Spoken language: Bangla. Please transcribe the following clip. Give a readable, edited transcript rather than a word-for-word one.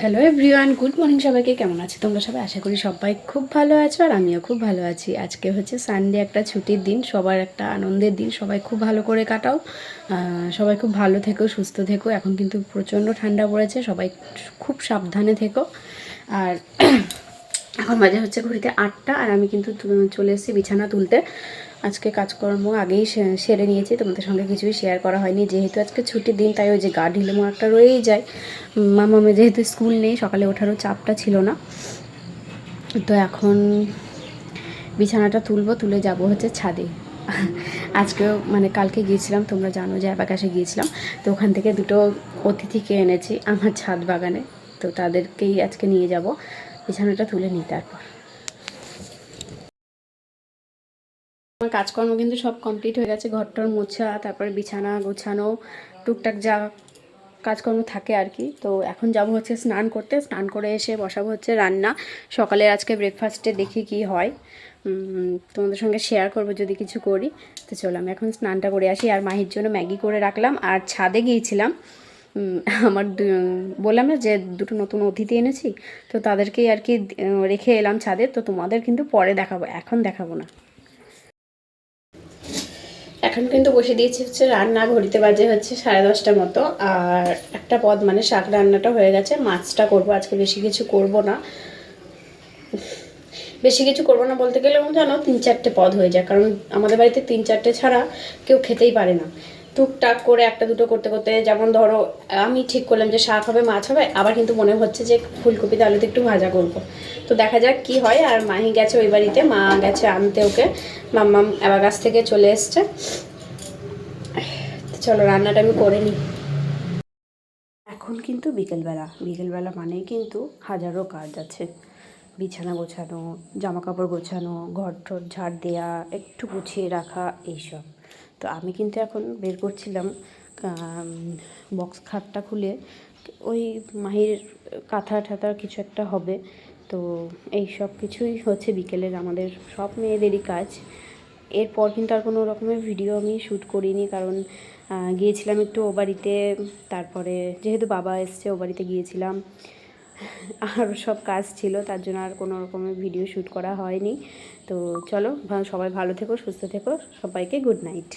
Hello everyone, good morning. সবাইকে কেমন আছে তোমরা সবাই? আশা করি সবাই খুব ভালো আছো আর আমিও খুব ভালো আছি। আজকে হচ্ছে সানডে, একটা ছুটির দিন, সবার একটা আনন্দের দিন। সবাই খুব ভালো করে কাটাও, সবাই খুব ভালো থেকো, সুস্থ থেকো। এখন কিন্তু প্রচণ্ড ঠান্ডা পড়েছে, সবাই খুব সাবধানে থেকো। আর এখন বাজে হচ্ছে ঘড়িতে 8টা, আর আমি কিন্তু চলে এসেছি বিছানা তুলতে। আজকে কাজকর্ম আগেই সেরে নিয়েছি, তোমাদের সঙ্গে কিছুই শেয়ার করা হয়নি। যেহেতু আজকে ছুটির দিন, তাই ওই যে গা ঢিলেমো একটা রয়েই যায়। মামামে যেহেতু স্কুল নেই, সকালে ওঠারও চাপটা ছিল না। তো এখন বিছানাটা তুলে যাব হচ্ছে ছাদে। আজকেও মানে কালকে গিয়েছিলাম, তোমরা জানো যে অ্যাবাকাশে গিয়েছিলাম। তো ওখান থেকে দুটো অতিথিকে এনেছি আমার ছাদ বাগানে। তো তাদেরকেই আজকে নিয়ে যাব, বিছানাটা তুলে নিই তারপর। আমার কাজকর্ম কিন্তু সব কমপ্লিট হয়ে গেছে, ঘরটর মোছা, তারপরে বিছানা গোছানো, টুকটাক যা কাজকর্ম থাকে আর কি। তো এখন যাব হচ্ছে স্নান করতে, স্নান করে এসে বসাবো হচ্ছে রান্না। সকালে আজকে ব্রেকফাস্টে দেখি কি হয়, তোমাদের সঙ্গে শেয়ার করব যদি কিছু করি। তো চলো আমি এখন স্নানটা করে আসি। আর মাহির জন্য ম্যাগি করে রাখলাম। আর ছাদে গিয়েছিলাম, আমার বললাম না যে দুটো নতুন অতিথি এনেছি, তো তাদেরকেই আর কি রেখে এলাম ছাদে। তো তোমাদের কিন্তু পরে দেখাবো, এখন দেখাবো না। এখন কিন্তু বসে দিয়েছি হচ্ছে রান্না, ঘড়িতে বাজে হচ্ছে 10:30 মতো। আর একটা পদ মানে শাক রান্নাটা হয়ে গেছে, মাছটা করব আজকে। বেশি কিছু করবো না বলতে গেলে জানো, 3-4টে পদ হয়ে যায়, কারণ আমাদের বাড়িতে 3-4টে ছাড়া কেউ খেতেই পারে না। টুকটাক করে একটা দুটো করতে করতে, যেমন ধরো আমি ঠিক করলাম যে শাক হবে, মাছ হবে, আবার কিন্তু মনে হচ্ছে যে ফুলকপিতে আলুতে একটু ভাজা করব। তো দেখা যাক কি হয়। আর মাহি গেছে ওই বাড়িতে, মা গেছে আনতে ওকে, মাম্মাম আবার কাছ থেকে চলে এসছে। চলো রান্নাটা আমি করে নিই। এখন কিন্তু বিকেলবেলা মানেই কিন্তু হাজারো কাজ আছে। বিছানা গোছানো, জামা কাপড় গোছানো, ঘর ঠর ঝাড় দেওয়া, একটু গুছিয়ে রাখা, এইসব। তো আমি কিন্তু এখন বের করছিলাম বক্স খাটটা খুলে, ওই মাহির কাঁথা ঠাথা কিছু একটা হবে। তো এই সব কিছুই হচ্ছে বিকেলের আমাদের সব মেয়েদেরই কাজ। এরপর কিন্তু আর কোনো রকমের ভিডিও আমি শ্যুট করিনি, কারণ গিয়েছিলাম একটু ও বাড়িতে। তারপরে যেহেতু বাবা এসছে, ও বাড়িতে গিয়েছিলাম, আর সব কাজ ছিল, তার জন্য আর কোনো রকমের ভিডিও শ্যুট করা হয়নি। তো চলো, সবাই ভালো থেকো, সুস্থ থেকো, সবাইকে গুড নাইট।